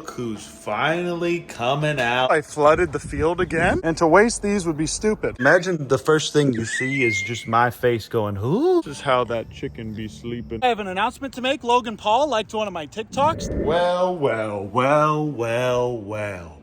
Look who's finally coming out. I flooded the field again, and to waste these would be stupid. Imagine the first thing you see is just my face going, who? This is how that chicken be sleeping. I have an announcement to make. Logan Paul liked one of my TikToks. Well.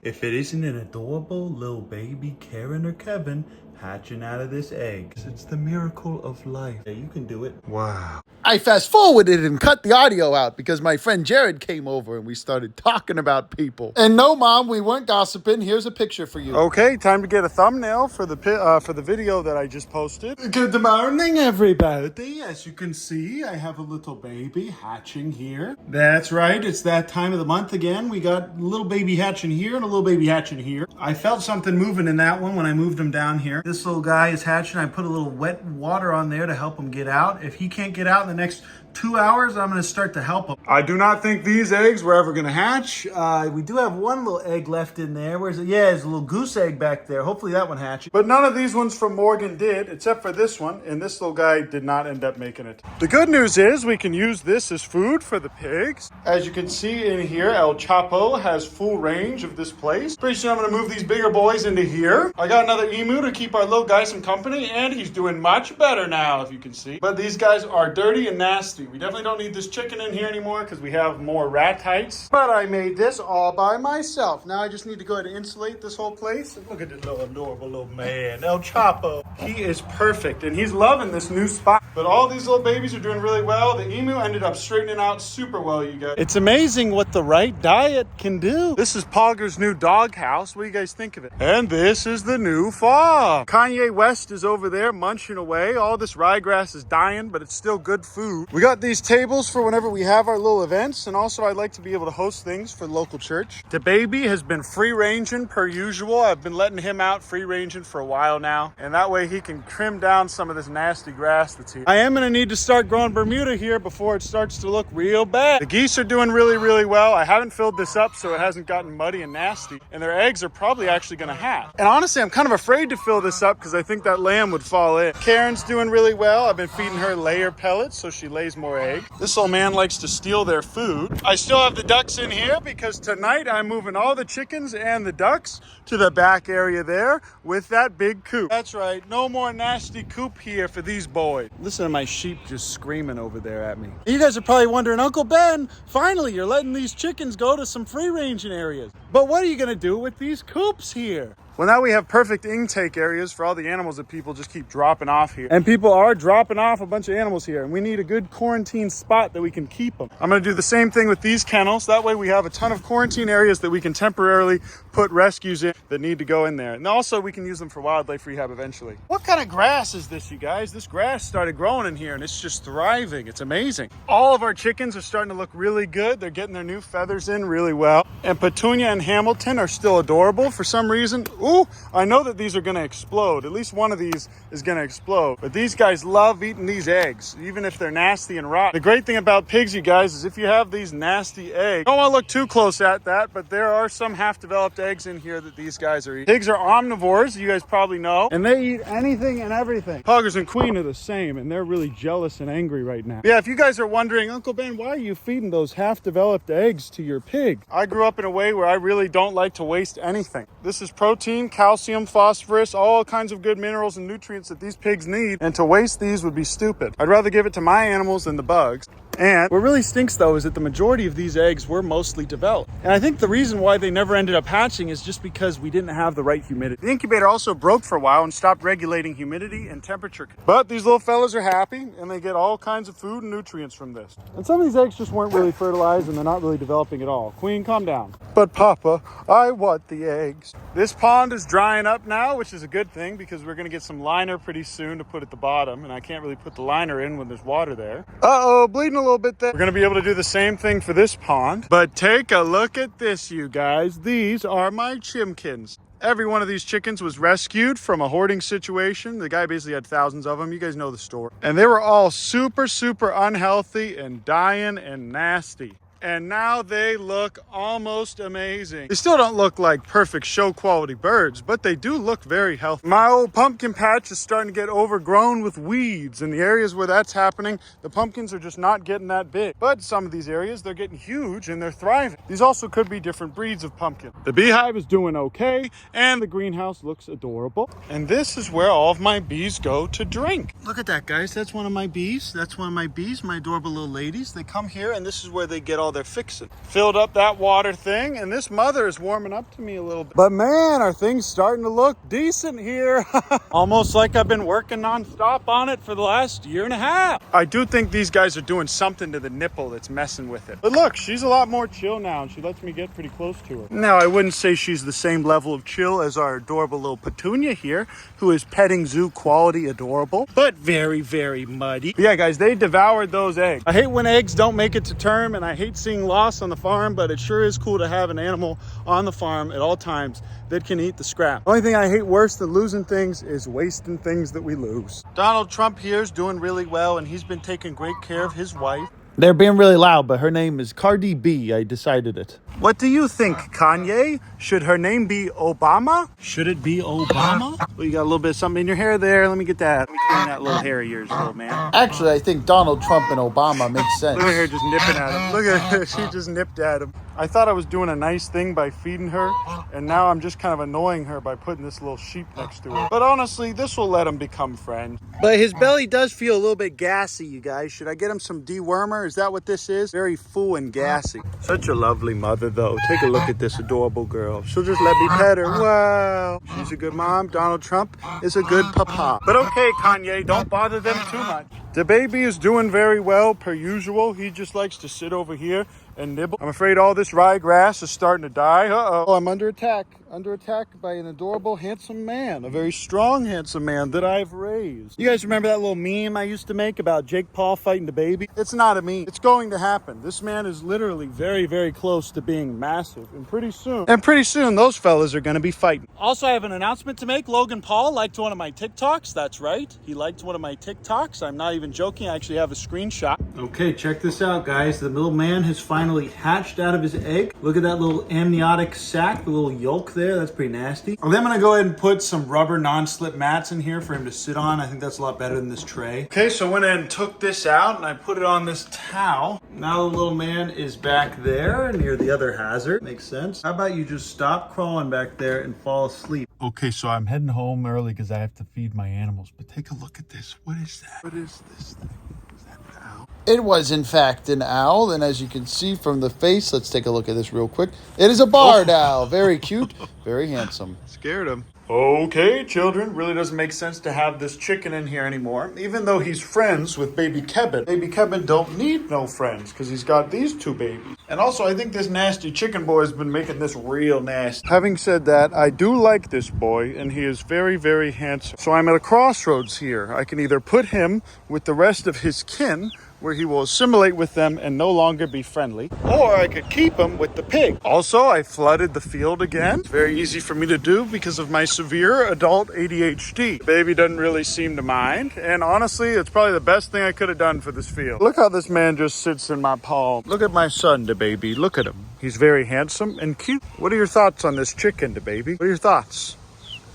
If it isn't an adorable little baby Karen or Kevin hatching out of this egg, it's the miracle of life. Yeah, you can do it. Wow. I fast forwarded and cut the audio out because my friend Jared came over and we started talking about people. And no, Mom, we weren't gossiping. Here's a picture for you. Okay, time to get a thumbnail for the video that I just posted. Good morning, everybody. As you can see, I have a little baby hatching here. That's right, it's that time of the month again. We got a little baby hatching here and a little baby hatching here. I felt something moving in that one when I moved him down here. This little guy is hatching. I put a little wet water on there to help him get out. If he can't get out in the next 2 hours, I'm going to start to help him. I do not think these eggs were ever going to hatch. We do have one little egg left in there. Where's it? Yeah, there's a little goose egg back there. Hopefully that one hatches. But none of these ones from Morgan did, except for this one, and this little guy did not end up making it. The good news is we can use this as food for the pigs. As you can see in here, El Chapo has full range of this place. Pretty soon I'm going to move these bigger boys into here. I got another emu to keep our little guy some company, and he's doing much better now, if you can see. But these guys are dirty and nasty. We definitely don't need this chicken in here anymore because we have more rat heights. But I made this all by myself. Now I just need to go ahead and insulate this whole place. Look at this little adorable little man, El Chapo. He is perfect and he's loving this new spot. But all these little babies are doing really well. The emu ended up straightening out super well, you guys. It's amazing what the right diet can do. This is Pogger's new dog house. What do you guys think of it? And this is the new farm. Kanye West is over there munching away. All this ryegrass is dying, but it's still good food. We got these tables for whenever we have our little events, and also I'd like to be able to host things for the local church. The baby has been free ranging per usual. I've been letting him out free ranging for a while now, and that way he can trim down some of this nasty grass that's here. I am going to need to start growing Bermuda here before it starts to look real bad. The geese are doing really well. I haven't filled this up so it hasn't gotten muddy and nasty, and their eggs are probably actually going to hatch. And honestly, I'm kind of afraid to fill this up because I think that lamb would fall in. Karen's doing really well. I've been feeding her layer pellets so she lays more eggs. This little man likes to steal their food. I still have the ducks in here because tonight I'm moving all the chickens and the ducks to the back area there with that big coop. That's right, no more nasty coop here for these boys. Listen to my sheep just screaming over there at me. You guys are probably wondering, Uncle Ben, finally you're letting these chickens go to some free ranging areas. But what are you going to do with these coops here? Well, now we have perfect intake areas for all the animals that people just keep dropping off here. And people are dropping off a bunch of animals here, and we need a good quarantine spot that we can keep them. I'm going to do the same thing with these kennels. That way we have a ton of quarantine areas that we can temporarily put rescues in that need to go in there. And also we can use them for wildlife rehab eventually. What kind of grass is this, you guys? This grass started growing in here and it's just thriving. It's amazing. All of our chickens are starting to look really good. They're getting their new feathers in really well. And Petunia and Hamilton are still adorable for some reason. Ooh, I know that these are going to explode. At least one of these is going to explode. But these guys love eating these eggs, even if they're nasty and rotten. The great thing about pigs, you guys, is if you have these nasty eggs, don't want to look too close at that, but there are some half-developed eggs in here that these guys are eating. Pigs are omnivores, you guys probably know, and they eat anything and everything. Poggers and Queen are the same, and they're really jealous and angry right now. Yeah, if you guys are wondering, Uncle Ben, why are you feeding those half-developed eggs to your pig? I grew up in a way where I really don't like to waste anything. This is protein, calcium, phosphorus, all kinds of good minerals and nutrients that these pigs need, and to waste these would be stupid. I'd rather give it to my animals than the bugs. And what really stinks though is that the majority of these eggs were mostly developed. And I think the reason why they never ended up hatching is just because we didn't have the right humidity. The incubator also broke for a while and stopped regulating humidity and temperature. But these little fellas are happy and they get all kinds of food and nutrients from this. And some of these eggs just weren't really fertilized and they're not really developing at all. Queen, calm down. But Papa, I want the eggs. This pond is drying up now, which is a good thing because we're going to get some liner pretty soon to put at the bottom. And I can't really put the liner in when there's water there. Uh-oh, bleeding a little bit there. We're going to be able to do the same thing for this pond. But take a look at this, you guys. These are my chimkins. Every one of these chickens was rescued from a hoarding situation. The guy basically had thousands of them. You guys know the story. And they were all super unhealthy and dying and nasty. and now they look almost amazing. They still don't look like perfect show quality birds, but they do look very healthy. My old pumpkin patch is starting to get overgrown with weeds. In the areas where that's happening, the pumpkins are just not getting that big. But some of these areas, they're getting huge and they're thriving. These also could be different breeds of pumpkin. The beehive is doing okay, and the greenhouse looks adorable. And this is where all of my bees go to drink. Look at that, guys. That's one of my bees. That's one of my bees, my adorable little ladies. They come here, and this is where they get all their fixing. Filled up that water thing, and this mother is warming up to me a little bit. But man, are things starting to look decent here. Almost like I've been working nonstop on it for the last year and a half. I do think these guys are doing something to the nipple that's messing with it. But look, she's a lot more chill now, and she lets me get pretty close to her. Now, I wouldn't say she's the same level of chill as our adorable little Petunia here, who is petting zoo quality adorable, but very, very muddy. But yeah, guys, they devoured those eggs. I hate when eggs don't make it to term, and I hate seeing loss on the farm, but it sure is cool to have an animal on the farm at all times that can eat the scrap. The only thing I hate worse than losing things is wasting things that we lose. Donald Trump here is doing really well, and he's been taking great care of his wife. They're being really loud, but her name is Cardi B. I decided it. What do you think, Kanye? Should her name be Obama? Should it be Obama? Well, you got a little bit of something in your hair there. Let me get that. Let me clean that little hair of yours, little man. Actually, I think Donald Trump and Obama makes sense. Look at her just nipping at him. Look at her. She just nipped at him. I thought I was doing a nice thing by feeding her, and now I'm just kind of annoying her by putting this little sheep next to her. But honestly, this will let him become friends. But his belly does feel a little bit gassy, you guys. Should I get him some dewormer? Is that what this is? Very full and gassy. Such a lovely mother, though. Take a look at this adorable girl. She'll just let me pet her. Wow. She's a good mom. Donald Trump is a good papa. But okay, Kanye, don't bother them too much. The baby is doing very well, per usual. He just likes to sit over here and nibble. I'm afraid all this ryegrass is starting to die. Uh-oh. I'm under attack. Under attack by an adorable, handsome man. A very strong, handsome man that I've raised. You guys remember that little meme I used to make about Jake Paul fighting the baby? It's not a meme. It's going to happen. This man is literally very, very close to being massive. And pretty soon, those fellas are going to be fighting. Also, I have an announcement to make. Logan Paul liked one of my TikToks. That's right. He liked one of my TikToks. I'm not even joking. I actually have a screenshot. Okay, check this out, guys. The little man has finally hatched out of his egg. Look at that little amniotic sac, the little yolk there. That's pretty nasty. And then I'm gonna go ahead and put some rubber non-slip mats in here for him to sit on. I think that's a lot better than this tray. Okay, so I went ahead and took this out and I put it on this towel. Now the little man is back there near the other hazard. Makes sense. How about you just stop crawling back there and fall asleep? Okay, so I'm heading home early because I have to feed my animals. But take a look at this. What is that? What is this thing? Is that an owl? It was, in fact, an owl. And as you can see from the face, let's take a look at this real quick. It is a barred owl. Very cute, very handsome. Scared him. Okay, children, really doesn't make sense to have this chicken in here anymore, even though he's friends with baby Kevin. Baby Kevin don't need no friends because he's got these two babies. And also, I think this nasty chicken boy has been making this real nasty. Having said that, I do like this boy, and he is very, very handsome. So I'm at a crossroads here. I can either put him with the rest of his kin, where he will assimilate with them and no longer be friendly, or I could keep him with the pig. Also, I flooded the field again. It's very easy for me to do because of my severe adult ADHD. The baby doesn't really seem to mind, and honestly, it's probably the best thing I could have done for this field. Look how this man just sits in my palm. Look at my son, the baby. Look at him. He's very handsome and cute. What are your thoughts on this chicken, the baby? What are your thoughts?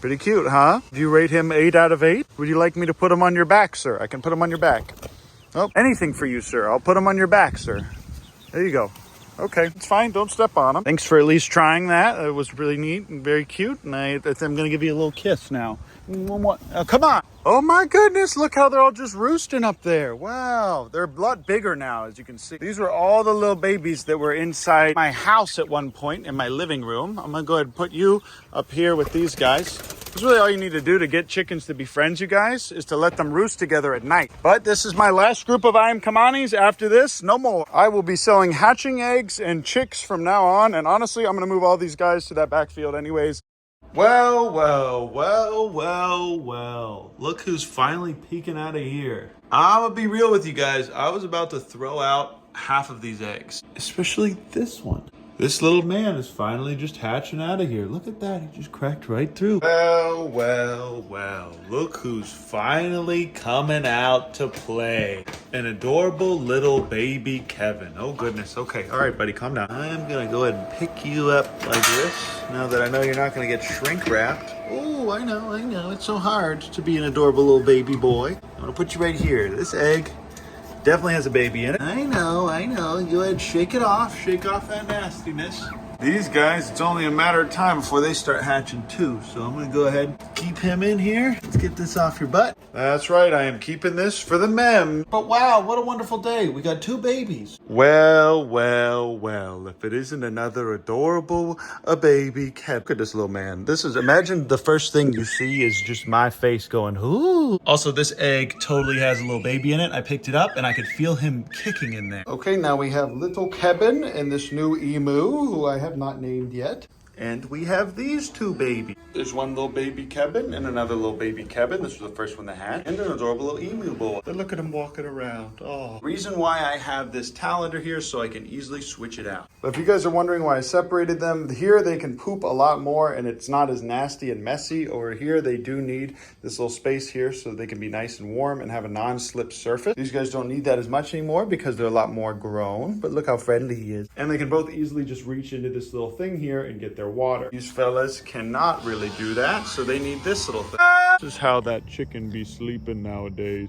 Pretty cute, huh? Do you rate him 8 out of 8? Would you like me to put him on your back, sir? I can put him on your back. Oh, anything for you, sir. I'll put him on your back, sir. There you go. Okay, it's fine. Don't step on him. Thanks for at least trying that. It was really neat and very cute. And I'm going to give you a little kiss now. Come on. Oh, my goodness. Look how they're all just roosting up there. Wow. They're a lot bigger now, as you can see. These were all the little babies that were inside my house at one point in my living room. I'm going to go ahead and put you up here with these guys. That's really all you need to do to get chickens to be friends, you guys, is to let them roost together at night. But this is my last group of I am Kamanis. After this, no more. I will be selling hatching eggs and chicks from now on. And honestly, I'm going to move all these guys to that backfield anyways. Well, look who's finally peeking out of here. I'm gonna be real with you guys. I was about to throw out half of these eggs, especially this one. This little man is finally just hatching out of here. Look at that, he just cracked right through. Well, look who's finally coming out to play. An adorable little baby Kevin. Oh goodness. Okay. All right, buddy, calm down. I'm gonna go ahead and pick you up like this. Now that I know you're not gonna get shrink wrapped. Oh, I know. It's so hard to be an adorable little baby boy. I'm gonna put you right here. This egg definitely has a baby in it. I know. Go ahead, shake it off. Shake off that nastiness. These guys, it's only a matter of time before they start hatching too. So I'm gonna go ahead and keep him in here. Let's get this off your butt. That's right, I am keeping this for the mem. But wow, what a wonderful day. We got 2 babies. Well, if it isn't another adorable baby Kevin. Look at this little man. Imagine the first thing you see is just my face going, ooh. Also, this egg totally has a little baby in it. I picked it up and I could feel him kicking in there. Okay, now we have little Kevin and this new emu, who I have not named yet. And we have these 2 babies. There's one little baby Kevin and another little baby Kevin. This was the first one to hatch. And an adorable little emu boy. But look at him walking around. Oh. Reason why I have this towel under here so I can easily switch it out. But if you guys are wondering why I separated them, here they can poop a lot more and it's not as nasty and messy. Over here they do need this little space here so they can be nice and warm and have a non-slip surface. These guys don't need that as much anymore because they're a lot more grown. But look how friendly he is. And they can both easily just reach into this little thing here and get their water. These fellas cannot really do that, so they need this little thing. This is how that chicken be sleeping nowadays.